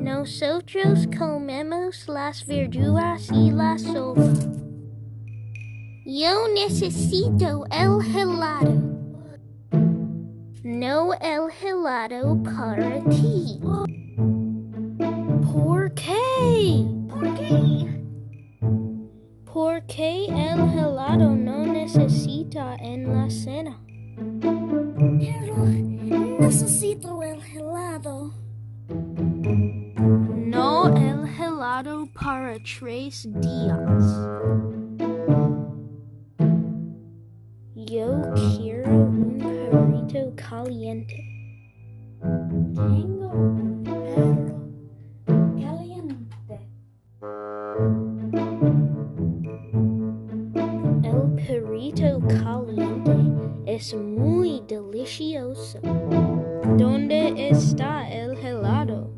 Nosotros comemos las verduras y la sopa. Yo necesito el helado. No el helado para ti. ¿Por qué? ¿Por qué? Porque el helado no necesita en la cena. Pero necesito el helado. No el helado para 3 días. Yo quiero un perrito caliente. Tengo un perro caliente. El perrito caliente es muy delicioso. ¿Dónde está el helado?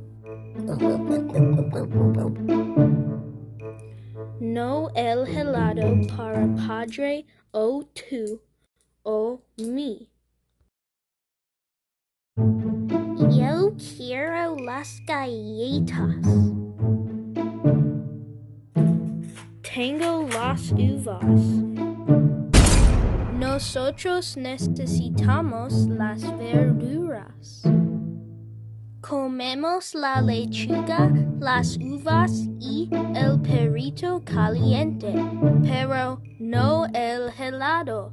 No el helado para padre o tú o mí. Yo quiero las galletas. Tengo las uvas. Nosotros necesitamos las verduras. Comemos la lechuga, las uvas y el perrito caliente, pero no el helado.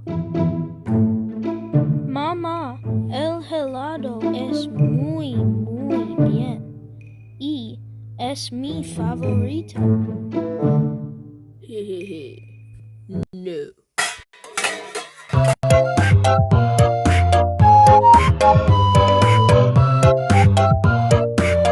Mamá, el helado es muy bien y es mi favorito. Hehehe. No.